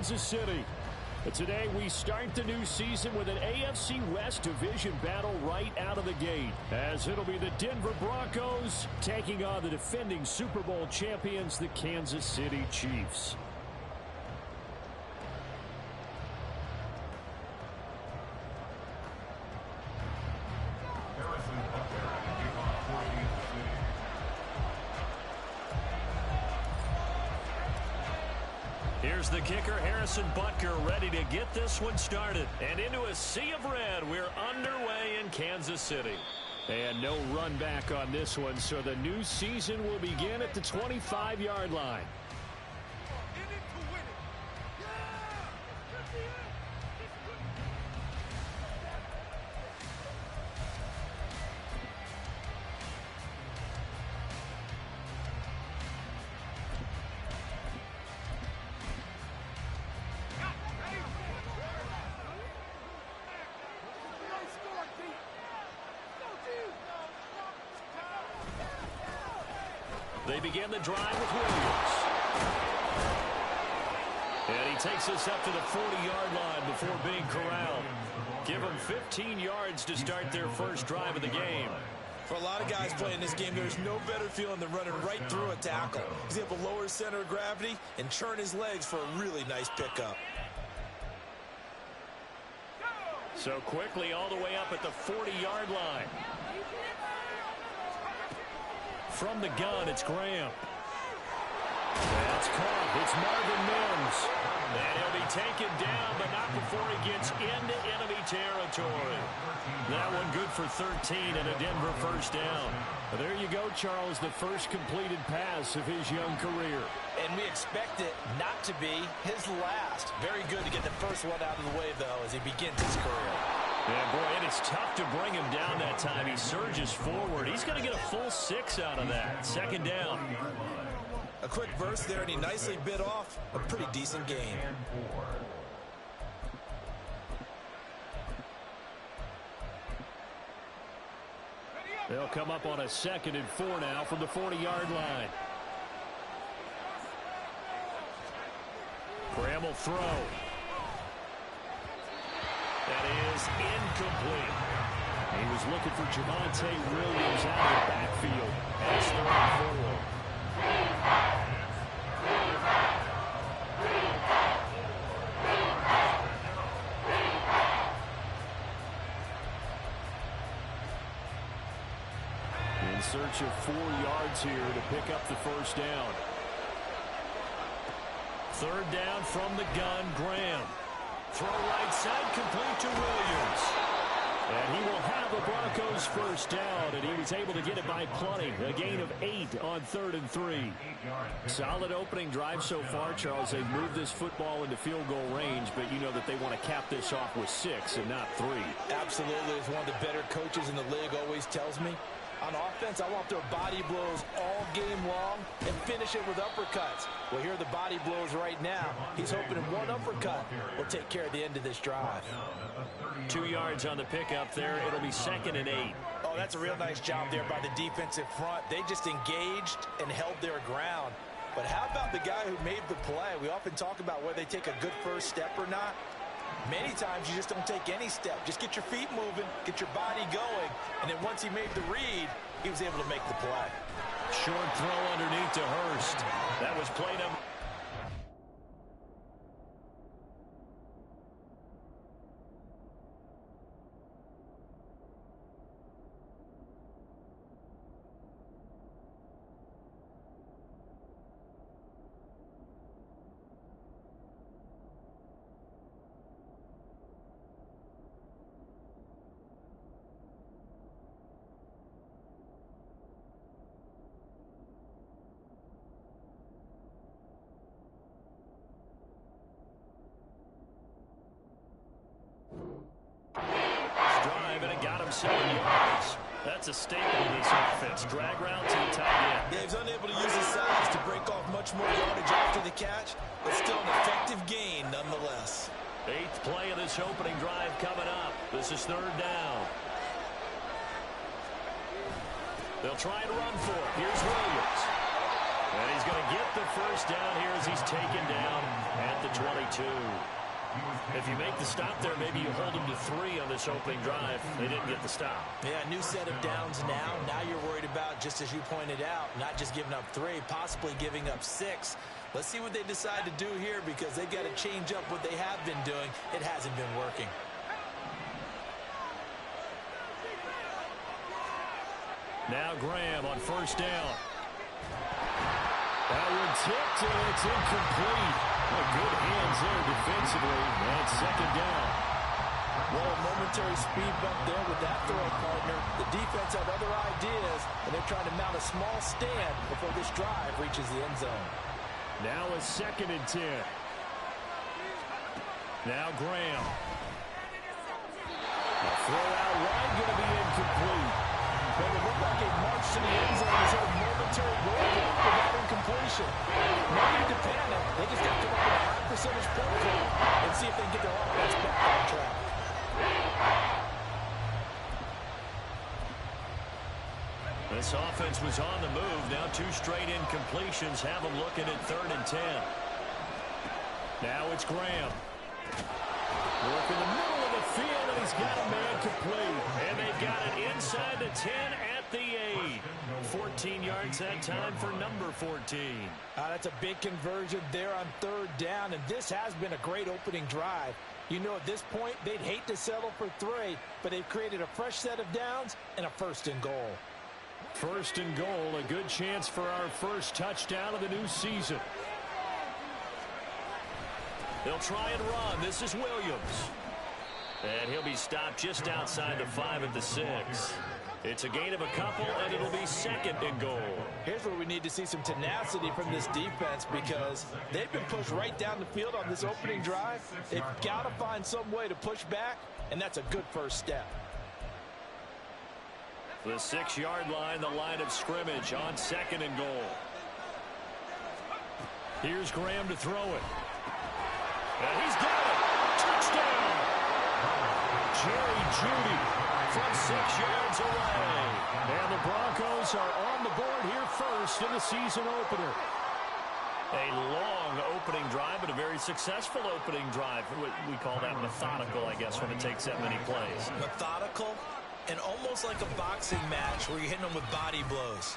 Kansas City. But today we start the new season with an AFC West division battle right out of the gate, as it'll be the Denver Broncos taking on the defending Super Bowl champions, the Kansas City Chiefs. Here's the kicker, Harrison Butker, ready to get this one started. And into a sea of red, we're underway in Kansas City. And no run back on this one, so the new season will begin at the 25-yard line. They begin the drive with Williams. And he takes us up to the 40-yard line before being corralled. Give them 15 yards to start their first drive of the game. For a lot of guys playing this game, there's no better feeling than running right through a tackle. He's able to lower his center of gravity and churn his legs for a really nice pickup. So quickly all the way up at the 40-yard line. From the gun, it's Graham. That's caught. It's Marvin Mims. And he'll be taken down, but not before he gets into enemy territory. That one good for 13 and a Denver first down. Well, there you go, Charles, the first completed pass of his young career. And we expect it not to be his last. Very good to get the first one out of the way, though, as he begins his career. Yeah, boy, and it's tough to bring him down that time. He surges forward. He's going to get a full 6 out of that. Second down. A quick burst there, and he nicely bit off a pretty decent gain. They'll come up on a 2nd and 4 now from the 40-yard line. Graham will throw. That is incomplete. He was looking for Javonte Williams out of the backfield. That's 3rd and 4. In search of 4 yards here to pick up the first down. 3rd down from the gun, Graham. Throw right side, complete to Williams. And he will have the Broncos first down, and he was able to get it by plenty. A gain of 8 on 3rd and 3. Solid opening drive so far, Charles. They've moved this football into field goal range, but you know that they want to cap this off with 6 and not 3. Absolutely. As one of the better coaches in the league always tells me, on offense, I want their body blows all game long and finish it with uppercuts. Well, here are the body blows right now. He's hoping in one uppercut will take care of the end of this drive. 2 yards on the pickup there. It'll be 2nd and 8. Oh, that's a real nice job there by the defensive front. They just engaged and held their ground. But how about the guy who made the play? We often talk about whether they take a good first step or not. Many times you just don't take any step. Just get your feet moving, get your body going, and then once he made the read, he was able to make the play. Short throw underneath to Hurst. That was play number. Drive, and it got him 7 yards. That's a staple of this offense. Drag route to the tight end. Yeah, he's unable to use his size to break off much more yardage after the catch, but still an effective gain nonetheless. 8th play of this opening drive coming up. This is 3rd down. They'll try and run for it. Here's Williams. And he's going to get the first down here as he's taken down at the 22. If you make the stop there, maybe you hold him to 3 on this opening drive. They didn't get the stop. Yeah, new set of downs now. Now you're worried about, just as you pointed out, not just giving up 3, possibly giving up 6. Let's see what they decide to do here because they've got to change up what they have been doing. It hasn't been working. Now Graham on first down. That one tipped, and it's incomplete. Good hands there defensively, and second down. Well, a momentary speed bump there with that throw, partner. The defense had other ideas, and they're trying to mount a small stand before this drive reaches the end zone. Now a 2nd and 10. Now Graham. A throw out wide, going to be incomplete. But it looked like it marched to the end zone as a momentary roadblock without incompletion. No need to panic. They just have to run a high percentage point play and see if they can get their offense back on track. This offense was on the move. Now 2 straight incompletions have them looking at 3rd and 10. Now it's Graham. Work in the middle of the field, and he's got a man complete. And they've got it inside the 10 at the 8. 14 yards that time for number 14. That's a big conversion there on 3rd down, and this has been a great opening drive. You know, at this point, they'd hate to settle for 3, but they've created a fresh set of downs and a 1st and goal. 1st and goal, a good chance for our first touchdown of the new season. They'll try and run. This is Williams. And he'll be stopped just outside the 5 at the 6. It's a gain of a couple, and it'll be 2nd and goal. Here's where we need to see some tenacity from this defense because they've been pushed right down the field on this opening drive. They've got to find some way to push back, and that's a good first step. The 6-yard line, the line of scrimmage on 2nd and goal. Here's Graham to throw it. And he's got it. Touchdown. Jerry Jeudy from 6 yards away. And the Broncos are on the board here first in the season opener. A long opening drive, but a very successful opening drive. We call that methodical, I guess, when it takes that many plays. Methodical and almost like a boxing match where you're hitting them with body blows.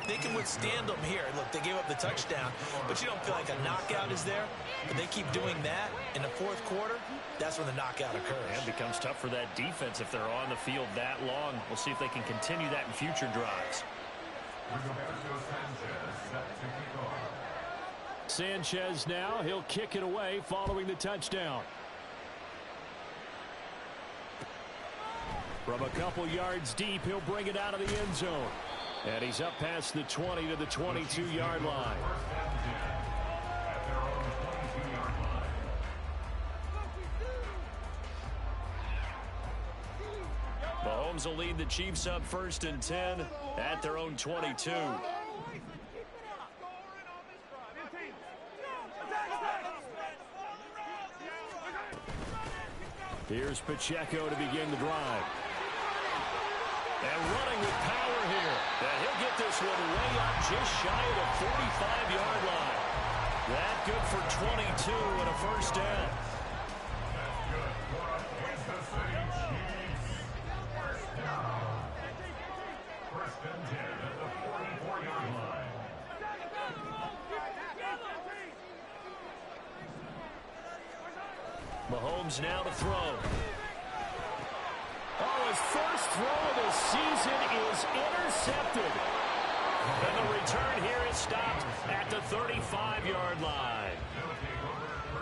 They can withstand them here. Look, they gave up the touchdown, but you don't feel like a knockout is there. But they keep doing that in the 4th quarter. That's when the knockout occurs. And it becomes tough for that defense if they're on the field that long. We'll see if they can continue that in future drives. Sanchez now. He'll kick it away following the touchdown. From a couple yards deep, he'll bring it out of the end zone. And he's up past the 20 to the 22-yard line. Mahomes will lead the Chiefs up 1st and 10 at their own 22. Here's Pacheco to begin the drive. And running with power here. And he'll get this one way up just shy of the 45-yard line. That good for 22 and a first down. Mahomes now to throw. Oh, his first throw of the season is intercepted. And the return here is stopped at the 35-yard line.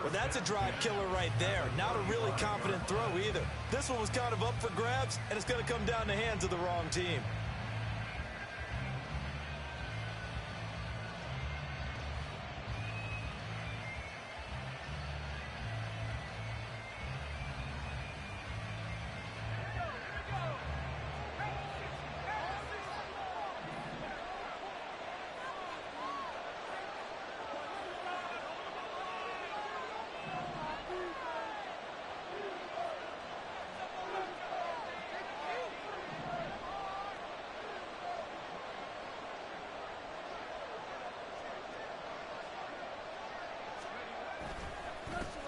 Well, that's a drive killer right there. Not a really confident throw either. This one was kind of up for grabs, and it's going to come down the hands of the wrong team.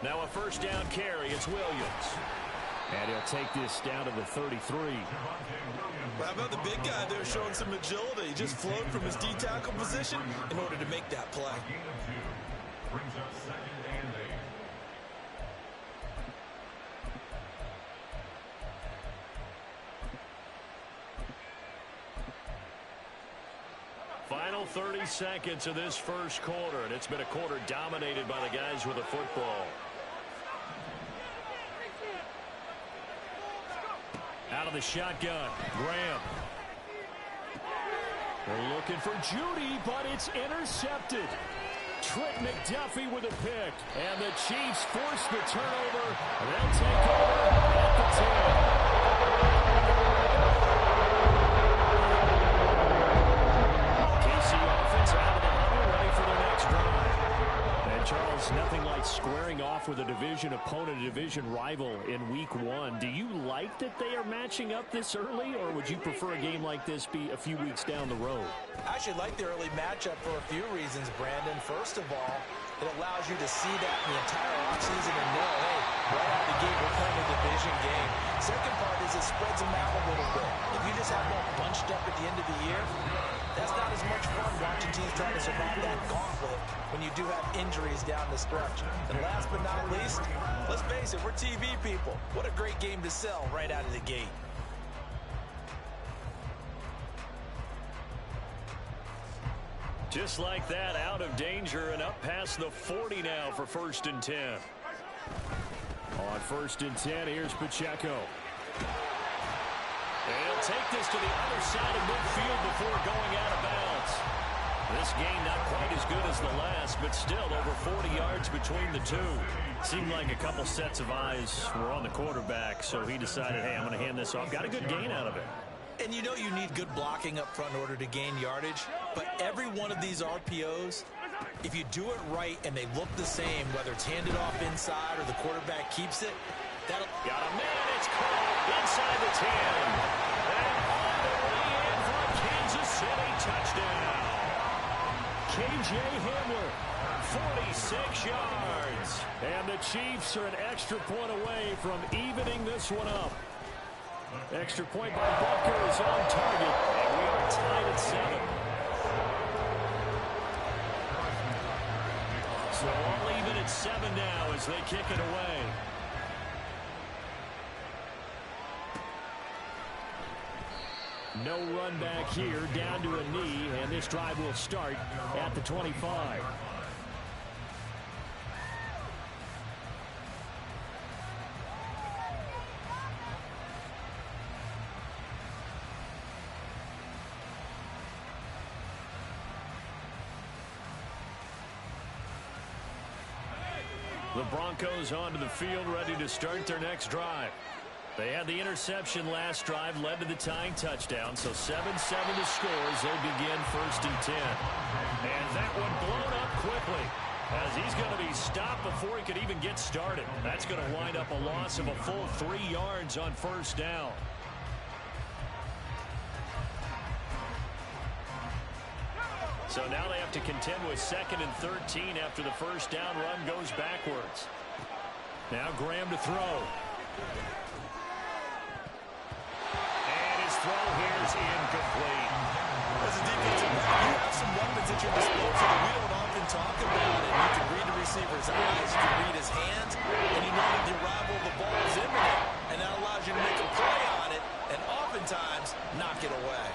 Now a first down carry. It's Williams. And he'll take this down to the 33. How about the big guy there showing some agility? He just flowed from his D-tackle position in order to make that play. Final 30 seconds of this first quarter, and it's been a quarter dominated by the guys with the football. Out of the shotgun, Graham. They're looking for Judy, but it's intercepted. Trent McDuffie with a pick, and the Chiefs force the turnover. They'll take over at the 10. KC offense out of the huddle, ready for their next drive. And Charles, nothing like squaring off with a division opponent, a division rival in week 1. Do you like that they are matching up this early, or would you prefer a game like this be a few weeks down the road? I actually like the early matchup for a few reasons, Brandon. First of all, it allows you to see that in the entire offseason and know, hey, right out of the gate, we're playing a division game. Second part is it spreads them out a little bit. If you just have them all bunched up at the end of the year, that's not as much fun watching teams trying to survive that gauntlet when you do have injuries down the stretch. And last but not least, let's face it, we're TV people. What a great game to sell right out of the gate. Just like that, out of danger and up past the 40 now for 1st and 10. On 1st and 10, here's Pacheco. And he'll take this to the other side of midfield before going out of bounds. This game not quite as good as the last, but still over 40 yards between the two. Seemed like a couple sets of eyes were on the quarterback, so he decided, hey, I'm going to hand this off. Got a good gain out of it. And you know you need good blocking up front in order to gain yardage, but every one of these RPOs, if you do it right and they look the same, whether it's handed off inside or the quarterback keeps it, that'll... Got a man, it's caught inside the 10. And all the way in for a Kansas City touchdown. KJ Hamler, 46 yards. And the Chiefs are an extra point away from evening this one up. Extra point by Butker is on target, and we are tied at 7. So all even at 7 now as they kick it away. No run back here, down to a knee, and this drive will start at the 25. The Broncos onto the field, ready to start their next drive. They had the interception last drive, led to the tying touchdown, so 7-7 the score as they begin 1st and 10. And that one blown up quickly as he's going to be stopped before he could even get started. That's going to wind up a loss of a full 3 yards on 1st down. So now they have to contend with 2nd and 13 after the first down run goes backwards. Now Graham to throw. And his throw here is incomplete. As a defensive back, you have some weapons at your disposal that we don't often talk about. And you can read the receiver's eyes, you can read his hands, and you know that the arrival of the ball is imminent. And that allows you to make a play on it and oftentimes knock it away.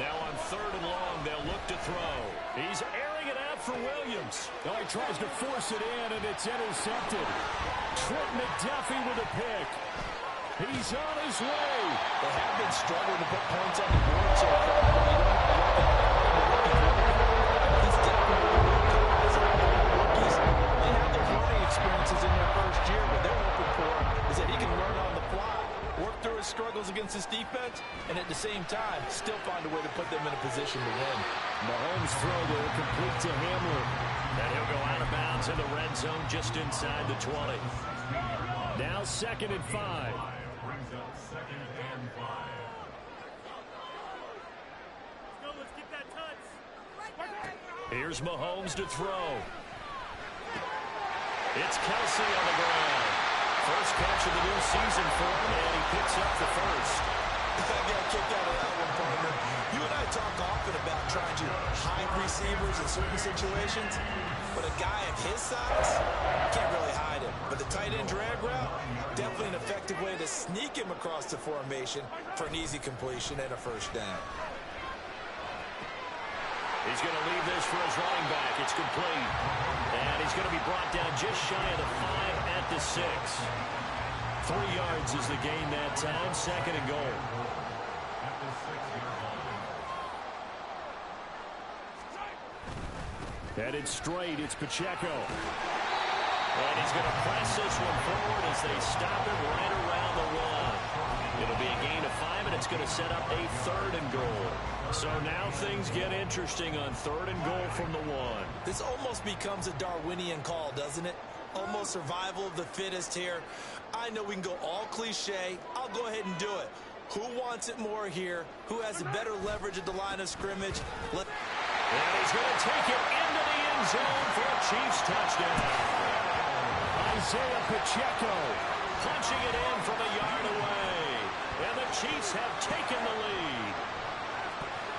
Now on 3rd and long, they'll look to throw. He's airing it out for Williams. Oh, he tries to force it in, and it's intercepted. Trent McDuffie with a pick. He's on his way. They have been struggling to put points on the board so far. He's definitely one of the guys. Rookies, they have their learning experiences in their first year. What they're hoping for is that he can learn on the fly, work through his struggles against his defense, and at the same time, still find a way to put them in a position to win. Mahomes' throw there, complete to Hamler. And he'll go out of bounds in the red zone just inside the 20. Now 2nd and 5. Here's Mahomes to throw. It's Kelsey on the ground. First catch of the new season for him, and he picks up the first. I got a kick out of that one, partner. You and I talk often about trying to hide receivers in certain situations, but a guy of his size can't really hide him. But the tight end drag route, definitely an effective way to sneak him across the formation for an easy completion and a first down. He's going to leave this for his running back. It's complete. And he's going to be brought down just shy of the 5 at the 6. 3 yards is the gain that time. 2nd and goal. Headed straight, it's Pacheco. And he's going to press this one forward as they stop him right around the 1. It'll be a gain of 5, and it's going to set up a 3rd and goal. So now things get interesting on 3rd and goal from the 1. This almost becomes a Darwinian call, doesn't it? Almost survival of the fittest here. I know we can go all cliche. I'll go ahead and do it. Who wants it more here? Who has a better leverage at the line of scrimmage? And he's going to take it into the end zone for a Chiefs touchdown. Isaiah Pacheco punching it in from a yard away. And the Chiefs have taken the lead.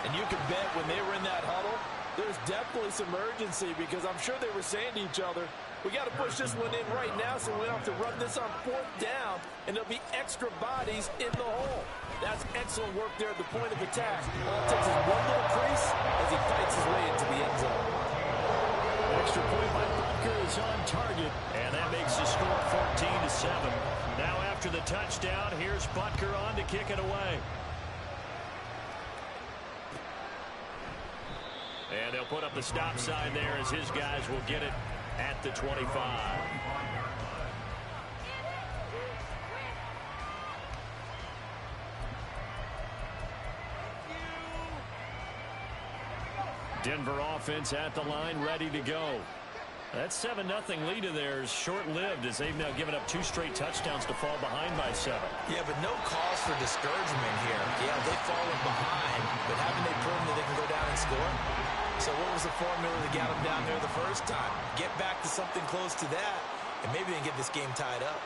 And you can bet when they were in that huddle, there's definitely some urgency because I'm sure they were saying to each other, we got to push this one in right now so we don't have to run this on 4th down, and there'll be extra bodies in the hole. That's excellent work there at the point of attack. All it takes is one little crease as he fights his way into the end zone. Extra point by Butker is on target, and that makes the score 14-7. Now after the touchdown, here's Butker on to kick it away. And they'll put up the stop sign there as his guys will get it at the 25. Denver offense at the line, ready to go. That 7-0 lead of theirs short-lived as they've now given up 2 straight touchdowns to fall behind by 7. Yeah, but no cause for discouragement here. Yeah, they've fallen behind, but haven't they proven that they can go down and score? So what was the formula that got them down there the first time? Get back to something close to that, and maybe they can get this game tied up.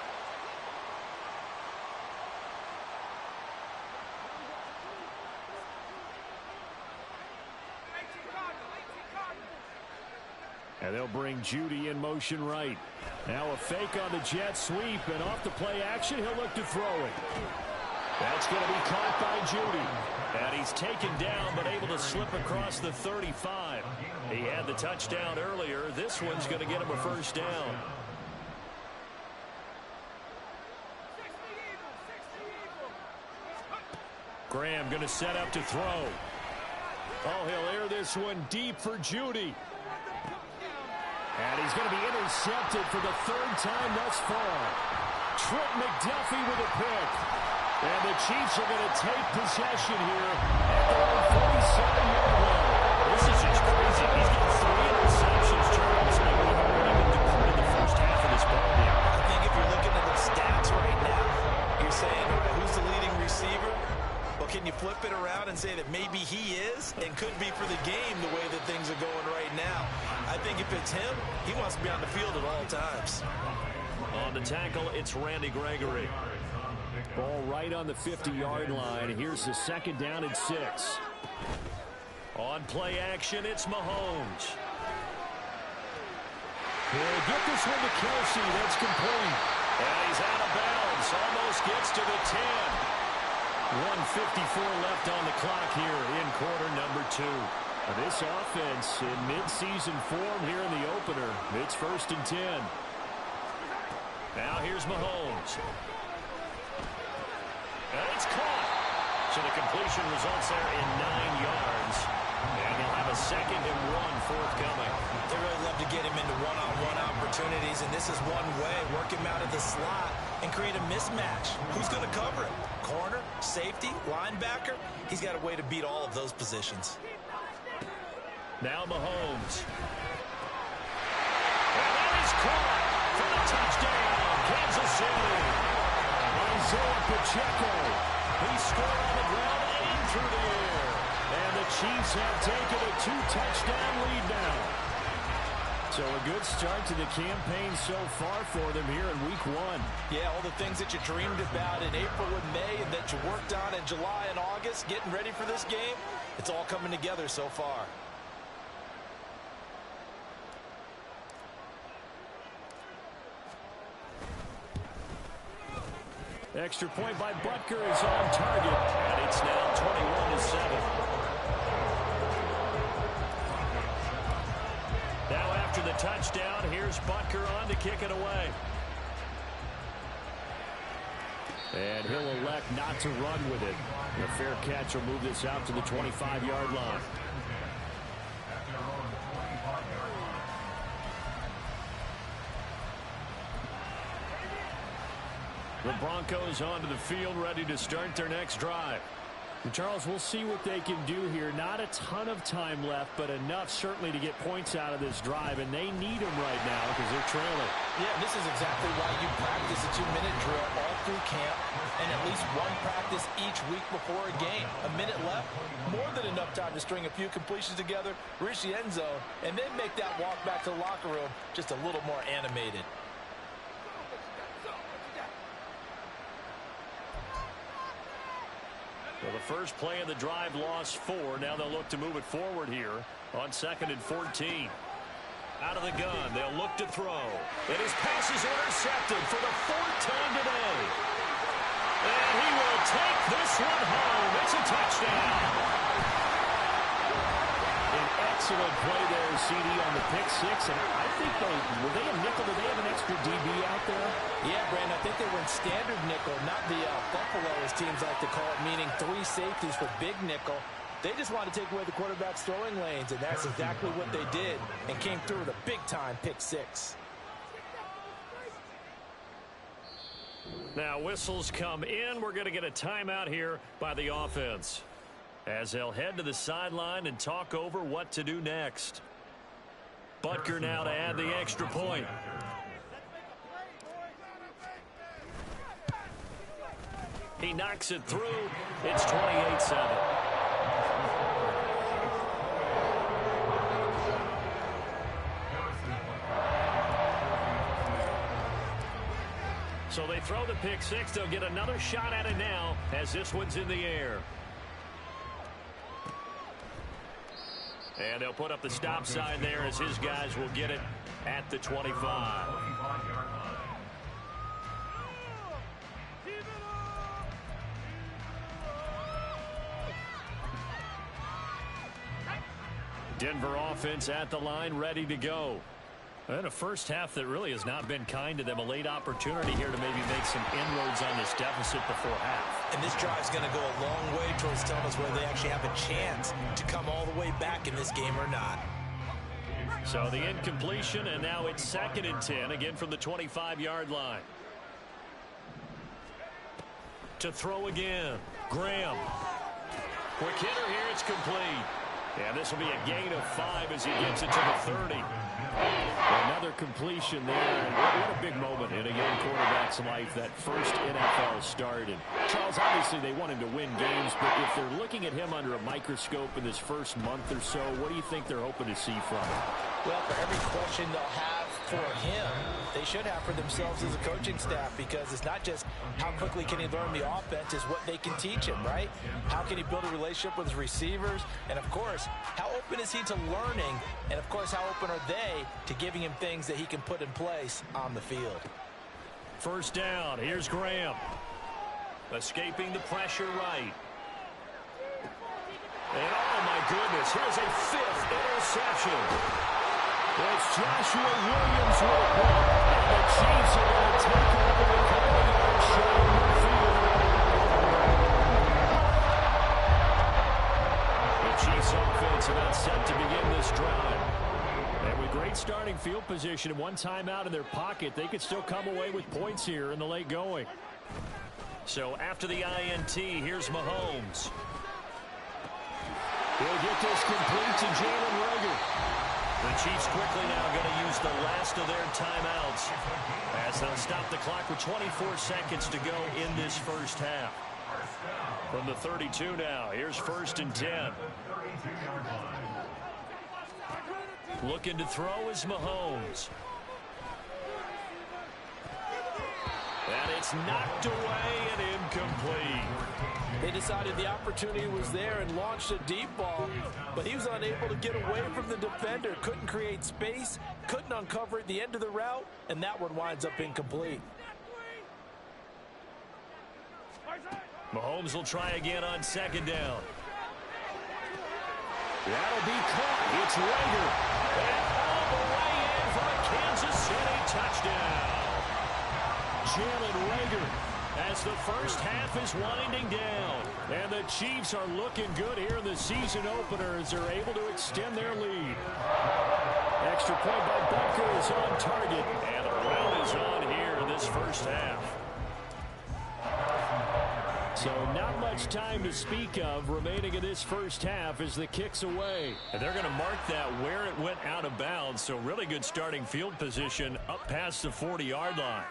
And they'll bring Judy in motion right. Now a fake on the jet sweep, and off the play action, he'll look to throw it. That's going to be caught by Judy. And he's taken down, but able to slip across the 35. He had the touchdown earlier. This one's going to get him a first down. Graham going to set up to throw. Oh, he'll air this one deep for Judy. And he's going to be intercepted for the 3rd time thus far. Trent McDuffie with a pick. And the Chiefs are going to take possession here at their own 47-yard line. This is just crazy. He's got 3 interceptions, Charles. And we've already been depleted the first half of this ballgame. I think if you're looking at the stats right now, you're saying, all right, who's the leading receiver? Well, can you flip it around and say that maybe he is and could be for the game the way that things are going right now? I think if it's him, he wants to be on the field at all times. On the tackle, it's Randy Gregory. Ball right on the 50-yard line. Here's the 2nd down and 6. On play action, it's Mahomes. He'll get this one to Kelsey. That's complete. And he's out of bounds. Almost gets to the 10. 1:54 left on the clock here in quarter number 2. This offense in mid-season form here in the opener. It's 1st and 10. Now here's Mahomes. And it's caught. So the completion results there in 9 yards. And they'll have a 2nd and 1 forthcoming. They really love to get him into one-on-one opportunities, and this is one way. Work him out of the slot and create a mismatch. Who's going to cover him? Corner, safety, linebacker? He's got a way to beat all of those positions. Now Mahomes. And that is caught for the touchdown. Kansas City. Isaiah Pacheco. He scored on the ground and through the air. And the Chiefs have taken a 2-touchdown lead now. So a good start to the campaign so far for them here in week 1. Yeah, all the things that you dreamed about in April and May and that you worked on in July and August, getting ready for this game, it's all coming together so far. Extra point by Butker is on target, and it's now 21-7. Now after the touchdown, here's Butker on to kick it away. And he'll elect not to run with it. A fair catch will move this out to the 25-yard line. The Broncos onto the field, ready to start their next drive. And Charles, we'll see what they can do here. Not a ton of time left, but enough certainly to get points out of this drive, and they need them right now because they're trailing. Yeah, this is exactly why you practice a 2-minute drill all through camp and at least one practice each week before a game. A minute left, more than enough time to string a few completions together, reach the end zone, and then make that walk back to the locker room just a little more animated. Well, the first play of the drive lost 4. Now they'll look to move it forward here on 2nd and 14. Out of the gun, they'll look to throw. And his pass is intercepted for the 4th time today. And he will take this one home. It's a touchdown. An excellent play there, CD, on the pick 6. And I think were they a nickel? Did they have an extra DB out there? Yeah, Brandon, I think they went standard nickel, not the Buffalo, as teams like to call it, meaning 3 safeties for big nickel. They just want to take away the quarterback's throwing lanes, and that's exactly what they did and came through with a big-time pick 6. Now whistles come in. We're going to get a timeout here by the offense as they'll head to the sideline and talk over what to do next. Butker now to add the extra point. He knocks it through. It's 28-7. So they throw the pick 6. They'll get another shot at it now as this one's in the air. And they'll put up the stop sign there as his guys will get it at the 25. Denver offense at the line, ready to go. And a first half that really has not been kind to them. A late opportunity here to maybe make some inroads on this deficit before half. And this drive's going to go a long way towards telling us whether they actually have a chance to come all the way back in this game or not. So the incompletion, and now it's 2nd and 10, again from the 25-yard line. To throw again, Graham. Quick hitter here, it's complete. And this will be a gain of 5 as he gets it to the 30. Another completion there, and what a big moment in a young quarterback's life, that first NFL start. And Charles, obviously they want him to win games, but if they're looking at him under a microscope in this first month or so, what do you think they're hoping to see from him? Well, for every question they'll have for him, they should have for themselves as a coaching staff, because it's not just how quickly can he learn the offense, it's what they can teach him, right? How can he build a relationship with his receivers? And, of course, how open is he to learning? And, of course, how open are they to giving him things that he can put in place on the field? First down, here's Graham. Escaping the pressure right. And, oh, my goodness, here's a 5th interception. It's Joshua Williams with a block, and the Chiefs are going to take over the goal-line shot in the field. The Chiefs offense about set to begin this drive. And with great starting field position and one timeout in their pocket, they could still come away with points here in the late going. So after the INT, here's Mahomes. He'll get this complete to Jalen Reagor. The Chiefs quickly now going to use the last of their timeouts as they'll stop the clock with 24 seconds to go in this first half. From the 32 now, here's 1st and 10. Looking to throw is Mahomes. And it's knocked away and incomplete. They decided the opportunity was there and launched a deep ball, but he was unable to get away from the defender. Couldn't create space, couldn't uncover at the end of the route, and that one winds up incomplete. Mahomes will try again on 2nd down. That'll be caught. It's Rager. And all the way in for a Kansas City touchdown. Jalen Rager as the first half is winding down. And the Chiefs are looking good here in the season opener as they're able to extend their lead. Extra point by Bunker is on target. And the round is on here in this first half. So not much time to speak of remaining in this first half as the kick's away. And they're going to mark that where it went out of bounds. So really good starting field position up past the 40-yard line.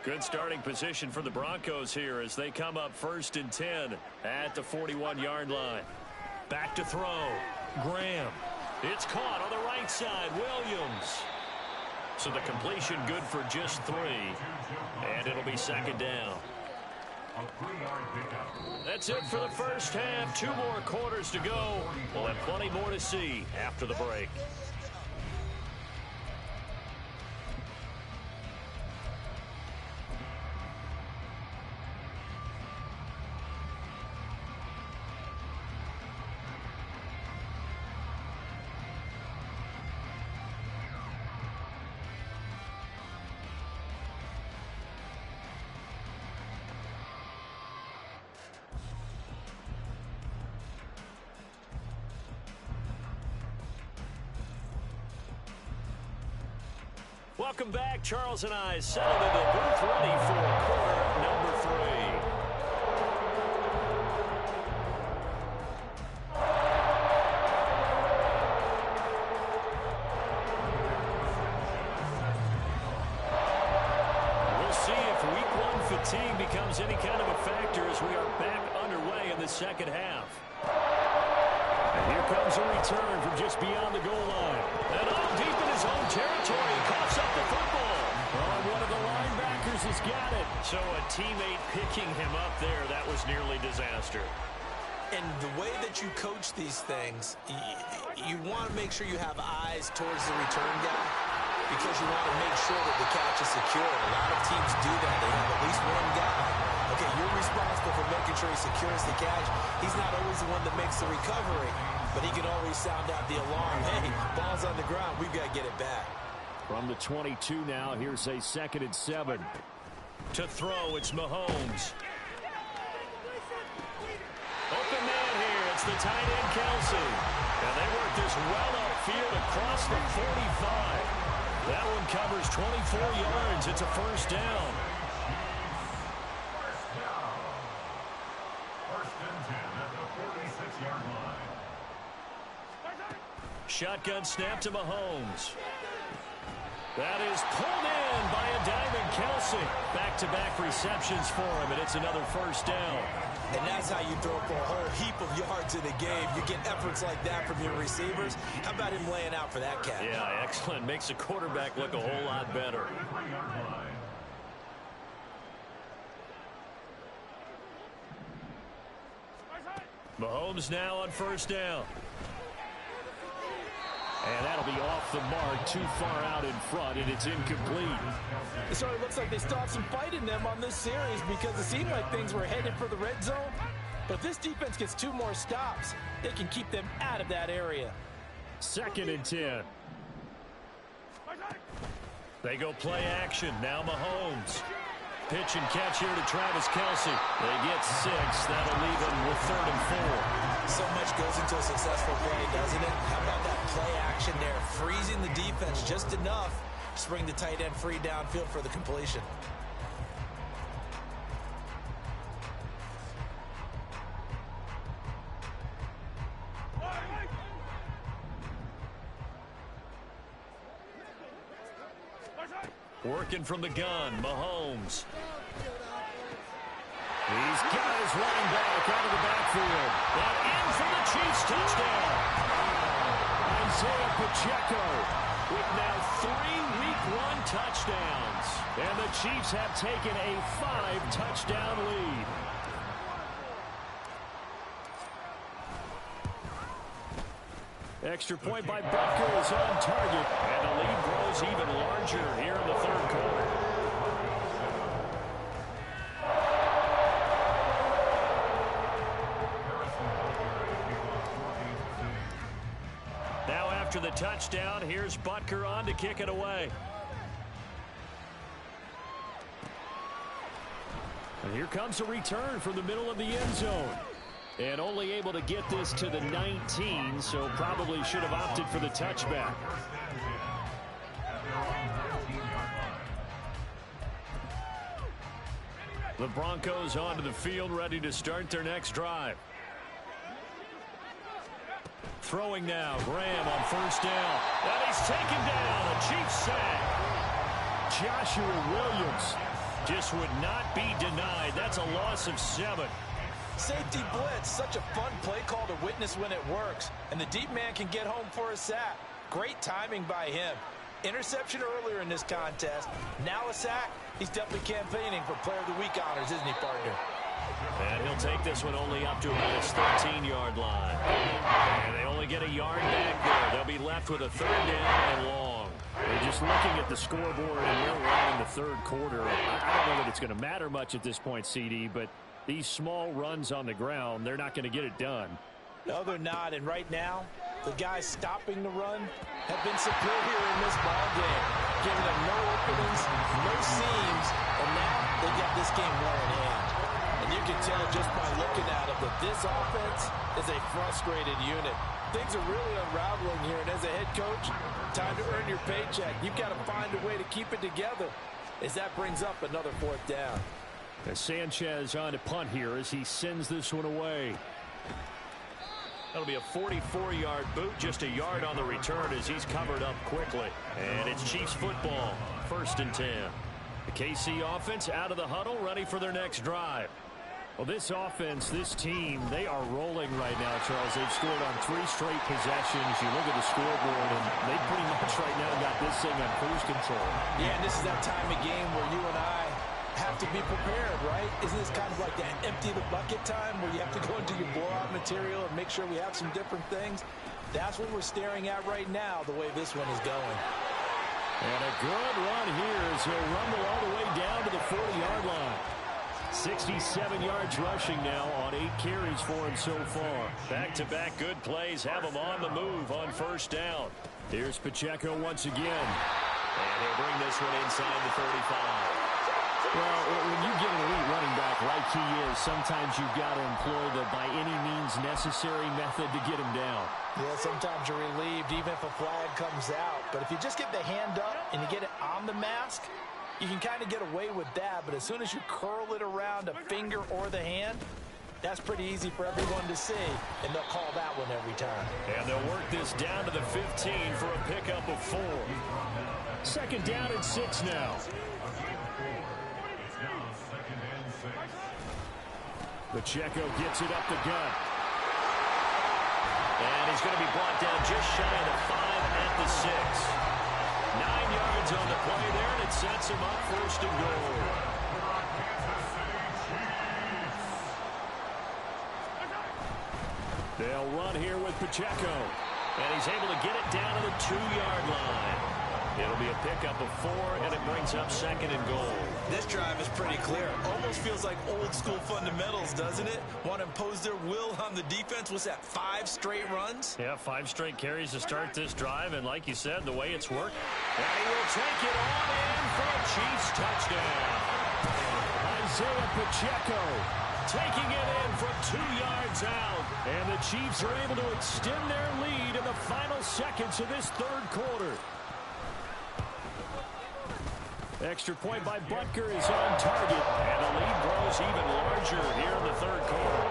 Good starting position for the Broncos here as they come up 1st and 10 at the 41-yard line. Back to throw. Graham. It's caught on the right side. Williams. So the completion good for just 3. And it'll be 2nd down. That's it for the first half. 2 more quarters to go. We'll have plenty more to see after the break. Welcome back. Charles and I settled in the booth ready for quarter number 3. We'll see if week 1 fatigue becomes any kind of a factor as we are back underway in the second half. And here comes a return from just beyond the goal line. And all deep in his own territory. Coughs up the football. One of the linebackers has got it. So a teammate picking him up there, that was nearly disaster. And the way that you coach these things, you want to make sure you have eyes towards the return guy because you want to make sure that the catch is secure. A lot of teams do that. They have at least one guy. Okay, you're responsible for making sure he secures the catch. He's not always the one that makes the recovery, but he can always sound out the alarm. Hey, ball's on the ground. We've got to get it back. From the 22 now, here's a 2nd and 7. To throw, it's Mahomes. Open man here. It's the tight end, Kelsey. And they work this well upfield across the 45. That one covers 24 yards. It's a first down. Shotgun snap to Mahomes. That is pulled in by a diving Kelsey. Back-to-back receptions for him, and it's another first down. And that's how you throw for a whole heap of yards in a game. You get efforts like that from your receivers. How about him laying out for that catch? Yeah, excellent. Makes the quarterback look a whole lot better. Mahomes now on first down. And that'll be off the mark, too far out in front, and it's incomplete. It sort of looks like they still have some fight in them on this series because it seemed like things were headed for the red zone. But this defense gets 2 more stops. They can keep them out of that area. 2nd and 10. They go play action. Now Mahomes. Pitch and catch here to Travis Kelsey. They get 6. That'll leave them with 3rd and 4. So much goes into a successful play, doesn't it? How about that play action there? Freezing the defense just enough to bring the tight end free downfield for the completion. Working from the gun, Mahomes. He's got his running back out of the backfield. And in for the Chiefs touchdown. Isaiah Pacheco with now 3 Week 1 touchdowns. And the Chiefs have taken a 5-touchdown lead. Extra point by Butker is on target. And the lead grows even larger here in the third quarter. Now after the touchdown, here's Butker on to kick it away. And here comes a return from the middle of the end zone. And only able to get this to the 19, so probably should have opted for the touchback. The Broncos onto the field, ready to start their next drive. Throwing now, Graham on first down. And he's taken down, a Chiefs sack. Joshua Williams just would not be denied. That's a loss of 7. Safety blitz, such a fun play call to witness when it works. And the deep man can get home for a sack. Great timing by him. Interception earlier in this contest. Now a sack. He's definitely campaigning for Player of the Week honors, isn't he, partner? And he'll take this one only up to about his 13-yard line. And they only get a yard back there. They'll be left with a 3rd down and long. And just looking at the scoreboard and where we're at in the third quarter, I don't know that it's going to matter much at this point, CD, but these small runs on the ground, they're not going to get it done. No, they're not. And right now, the guys stopping the run have been superior in this ball game, giving them no openings, no seams, and now they got this game well in hand. And you can tell just by looking at them that this offense is a frustrated unit. Things are really unraveling here, and as a head coach, time to earn your paycheck. You've got to find a way to keep it together as that brings up another 4th down. As Sanchez on to punt here as he sends this one away. That'll be a 44-yard boot, just a yard on the return as he's covered up quickly. And it's Chiefs football, 1st and 10. The KC offense out of the huddle, ready for their next drive. Well, this offense, this team, they are rolling right now, Charles. They've scored on 3 straight possessions. You look at the scoreboard, and they pretty much right now got this thing on cruise control. Yeah, and this is that time of game where you and I have to be prepared, right? Isn't this kind of like that empty the bucket time where you have to go into your blowout material and make sure we have some different things? That's what we're staring at right now, the way this one is going. And a good run here as he'll rumble all the way down to the 40-yard line. 67 yards rushing now on 8 carries for him so far. Back-to-back good plays have him on the move on first down. Here's Pacheco once again. And he'll bring this one inside the 35. Well, when you get an elite running back like he is, sometimes you've got to employ the by any means necessary method to get him down. Yeah, sometimes you're relieved even if a flag comes out. But if you just get the hand up and you get it on the mask, you can kind of get away with that. But as soon as you curl it around a finger or the hand, that's pretty easy for everyone to see, and they'll call that one every time. And they'll work this down to the 15 for a pickup of 4. 2nd down and 6 now. Pacheco gets it up the gut. And he's going to be brought down just shy of the 5 at the 6. 9 yards on the play there, and it sets him up 1st and goal. They'll run here with Pacheco. And he's able to get it down to the 2-yard line. It'll be a pickup of 4, and it brings up 2nd and goal. This drive is pretty clear. Almost feels like old school fundamentals, doesn't it? Want to impose their will on the defense. Was that 5 straight runs? Yeah, 5 straight carries to start this drive, and like you said, the way it's worked. And he will take it on in for a Chiefs touchdown. Isaiah Pacheco taking it in from 2 yards out. And the Chiefs are able to extend their lead in the final seconds of this third quarter. Extra point by Butker is on target, and the lead grows even larger here in the third quarter.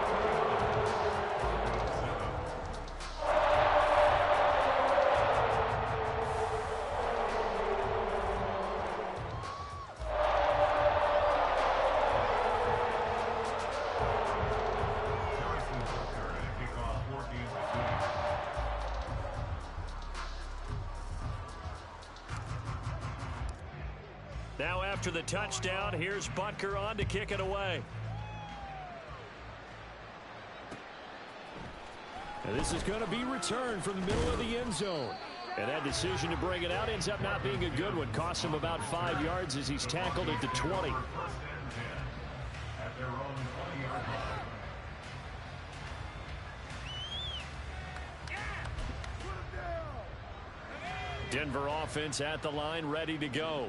Now after the touchdown, here's Butker on to kick it away. And this is going to be returned from the middle of the end zone. And that decision to bring it out ends up not being a good one. Costs him about 5 yards as he's tackled at the 20. Denver offense at the line, ready to go.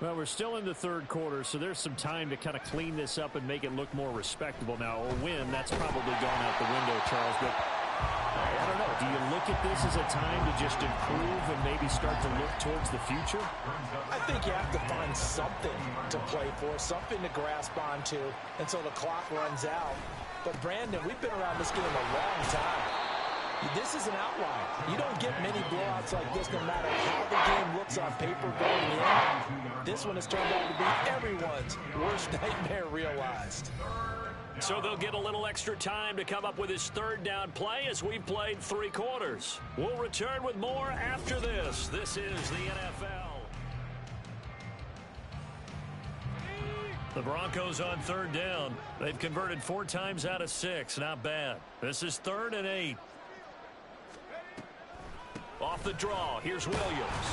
Well, we're still in the third quarter, so there's some time to kind of clean this up and make it look more respectable. Now, a win, that's probably gone out the window, Charles, but I don't know. Do you look at this as a time to just improve and maybe start to look towards the future? I think you have to find something to play for, something to grasp onto until the clock runs out. But, Brandon, we've been around this game a long time. This is an outlier. You don't get many blowouts like this no matter how the game looks on paper going in. This one has turned out to be everyone's worst nightmare realized. So they'll get a little extra time to come up with his third down play as we've played 3 quarters. We'll return with more after this. This is the NFL. The Broncos on third down. They've converted 4 times out of 6. Not bad. This is 3rd and 8. Off the draw, here's Williams.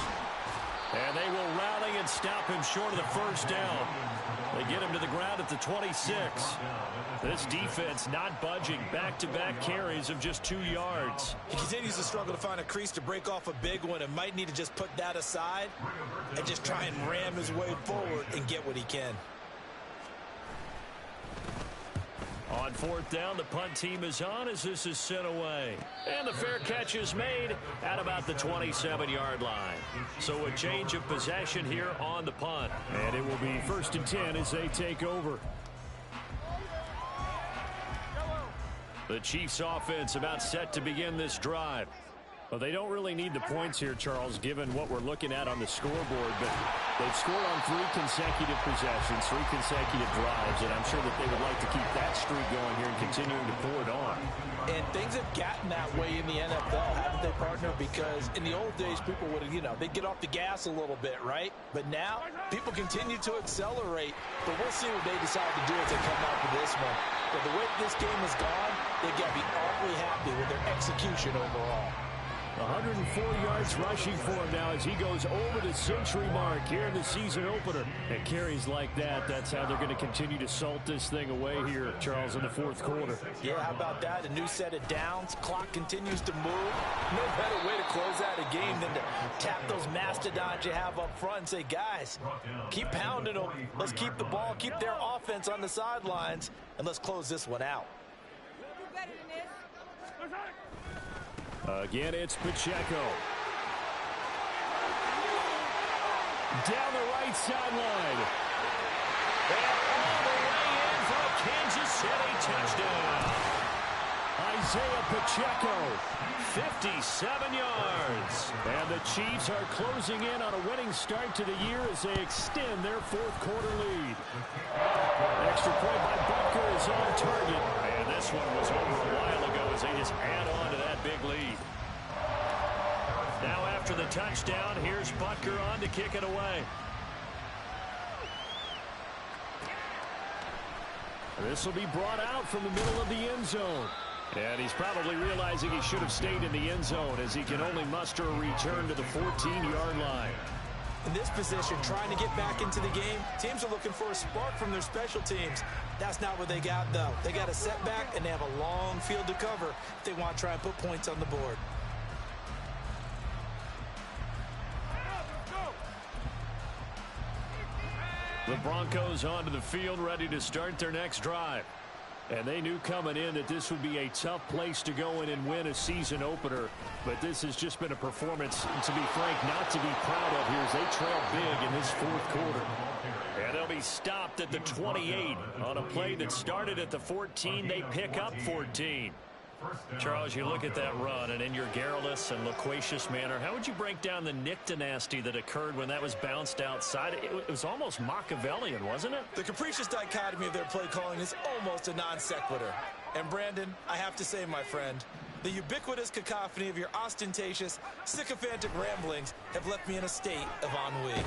And they will rally and stop him short of the first down. They get him to the ground at the 26. This defense not budging. Back-to-back carries of just 2 yards. He continues to struggle to find a crease to break off a big one and might need to just put that aside and just try and ram his way forward and get what he can. On 4th down, the punt team is on as this is sent away. And the fair catch is made at about the 27-yard line. So a change of possession here on the punt. And it will be 1st and 10 as they take over. The Chiefs offense about set to begin this drive. Well, they don't really need the points here, Charles, given what we're looking at on the scoreboard. But they've scored on 3 consecutive possessions, 3 consecutive drives, and I'm sure that they would like to keep that streak going here and continuing to pour it on. And things have gotten that way in the NFL, haven't they, partner? Because in the old days, people would, they'd get off the gas a little bit, right? But now, people continue to accelerate. But we'll see what they decide to do as they come out with this one. But the way this game has gone, they've got to be awfully happy with their execution overall. 104 yards rushing for him now as he goes over the century mark here in the season opener. And carries like that, that's how they're going to continue to salt this thing away here, Charles, in the 4th quarter. Yeah, how about that? A new set of downs. Clock continues to move. No better way to close out a game than to tap those mastodons you have up front and say, guys, keep pounding them. Let's keep the ball, keep their offense on the sidelines, and let's close this one out. Again, it's Pacheco. Down the right sideline. And all the way in for a Kansas City touchdown. Isaiah Pacheco, 57 yards. And the Chiefs are closing in on a winning start to the year as they extend their 4th quarter lead. Extra point by Butker is on target. And this one was over a while ago as they just add on to that big lead. Now after the touchdown, here's Butker on to kick it away. This will be brought out from the middle of the end zone. And he's probably realizing he should have stayed in the end zone as he can only muster a return to the 14-yard line. In this position, trying to get back into the game, teams are looking for a spark from their special teams. That's not what they got, though. They got a setback, and they have a long field to cover if they want to try and put points on the board. The Broncos onto the field, ready to start their next drive. And they knew coming in that this would be a tough place to go in and win a season opener. But this has just been a performance, to be frank, not to be proud of here as they trail big in this 4th quarter. And they'll be stopped at the 28 on a play that started at the 14. They pick up 14. Charles, you look at that run, and in your garrulous and loquacious manner, how would you break down the Nick-dynasty that occurred when that was bounced outside? It was almost Machiavellian, wasn't it? The capricious dichotomy of their play calling is almost a non sequitur. And, Brandon, I have to say, my friend, The ubiquitous cacophony of your ostentatious, sycophantic ramblings have left me in a state of ennui. And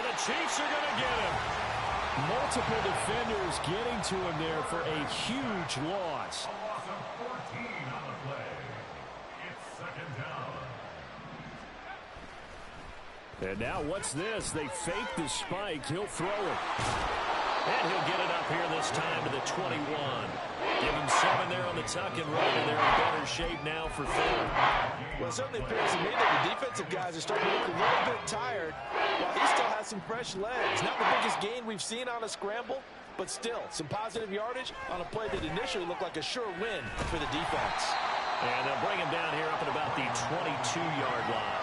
the Chiefs are going to get him. Multiple defenders getting to him there for a huge loss. And now what's this? They fake the spike. He'll throw it. And he'll get it up here this time to the 21. Give him 7 there on the tuck and run, and they're in better shape now for third. Well, it certainly appears to me that the defensive guys are starting to look a little bit tired, while he still has some fresh legs. Not the biggest gain we've seen on a scramble, but still some positive yardage on a play that initially looked like a sure win for the defense. And they'll bring him down here up at about the 22-yard line.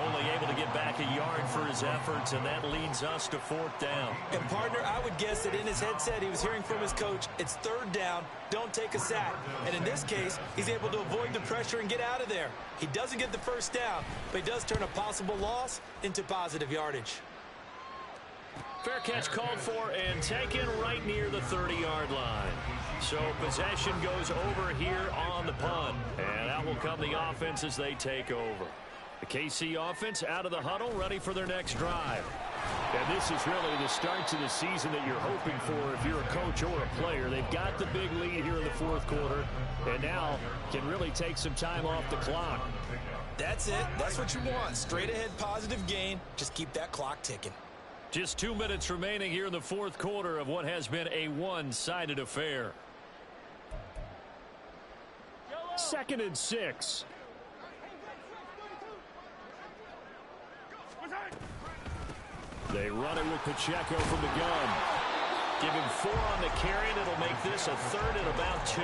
Only able to get back a yard for his efforts, and that leads us to 4th down. And, partner, I would guess that in his headset he was hearing from his coach, it's 3rd down, don't take a sack. And in this case, he's able to avoid the pressure and get out of there. He doesn't get the 1st down, but he does turn a possible loss into positive yardage. Fair catch called for and taken right near the 30-yard line. So possession goes over here on the punt. And out will come the offense as they take over. The KC offense out of the huddle, ready for their next drive. And this is really the start to the season that you're hoping for if you're a coach or a player. They've got the big lead here in the 4th quarter, and now can really take some time off the clock. That's it. That's what you want. Straight ahead positive gain. Just keep that clock ticking. Just 2 minutes remaining here in the 4th quarter of what has been a one-sided affair. 2nd and 6. They run it with Pacheco from the gun. Give him 4 on the carry, and it'll make this a 3rd and about 2.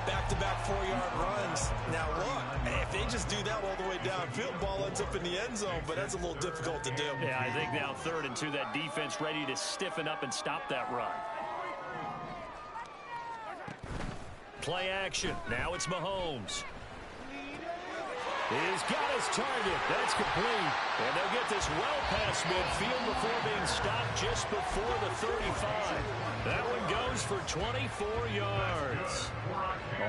Back-to-back 4-yard runs. Now look, if they just do that all the way downfield, ball ends up in the end zone, but that's a little difficult to do. Yeah, I think now 3rd and 2, that defense ready to stiffen up and stop that run. Play action. Now it's Mahomes. He's got his target. That's complete. And they'll get this well past midfield before being stopped just before the 35. That one goes for 24 yards.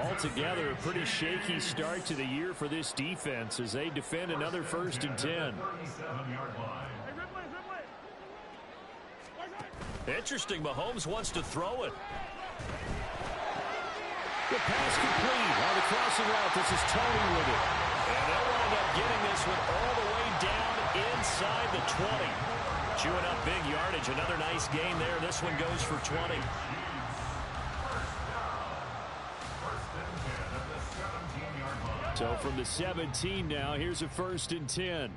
Altogether, a pretty shaky start to the year for this defense as they defend another 1st and 10. Interesting. Mahomes wants to throw it. The pass complete on the crossing route. This is Tony with it. And they'll wind up getting this one all the way down inside the 20. Chewing up big yardage. Another nice gain there. This one goes for 20. So from the 17 now, here's a 1st and 10.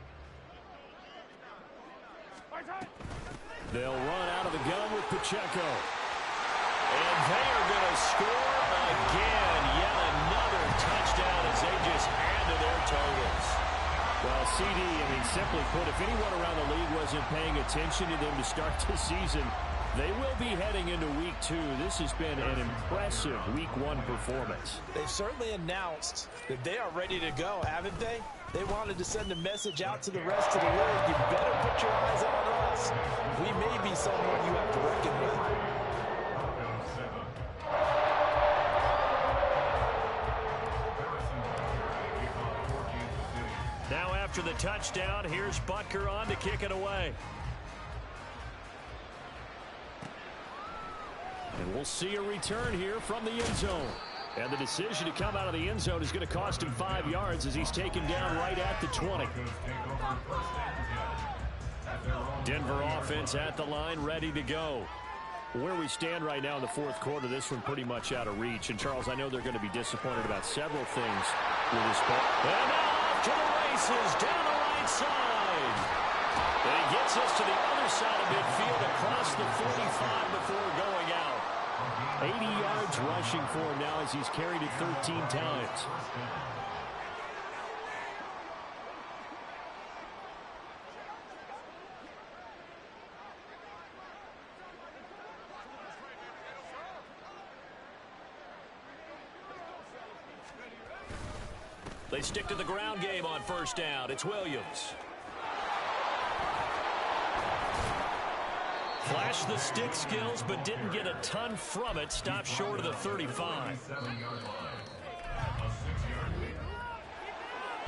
They'll run out of the gun with Pacheco. And they are going to score again. Yet another touchdown as they just add to their totals. Well, CD, I mean, simply put, if anyone around the league wasn't paying attention to them to start the season, they will be heading into Week 2. This has been an impressive Week 1 performance. They've certainly announced that they are ready to go, haven't they? They wanted to send a message out to the rest of the league. You better put your eyes on us. We may be someone you have to reckon with. Now after the touchdown, here's Butker on to kick it away. And we'll see a return here from the end zone. And the decision to come out of the end zone is going to cost him 5 yards as he's taken down right at the 20. Denver offense at the line, ready to go. Where we stand right now in the 4th quarter, this one pretty much out of reach. And, Charles, I know they're going to be disappointed about several things with this ball. And now off to the races down the right side. And he gets us to the other side of midfield across the 45 before going out. 80 yards rushing for him now as he's carried it 13 times. They stick to the ground game on 1st down. It's Williams. Flashed the stick skills, but didn't get a ton from it. Stopped short of the 35.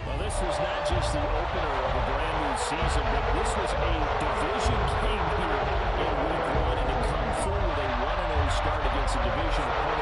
Well, this was not just the opener of a brand new season, but this was a division game here in Week 1, and to come through with a 1-0 start against a division opponent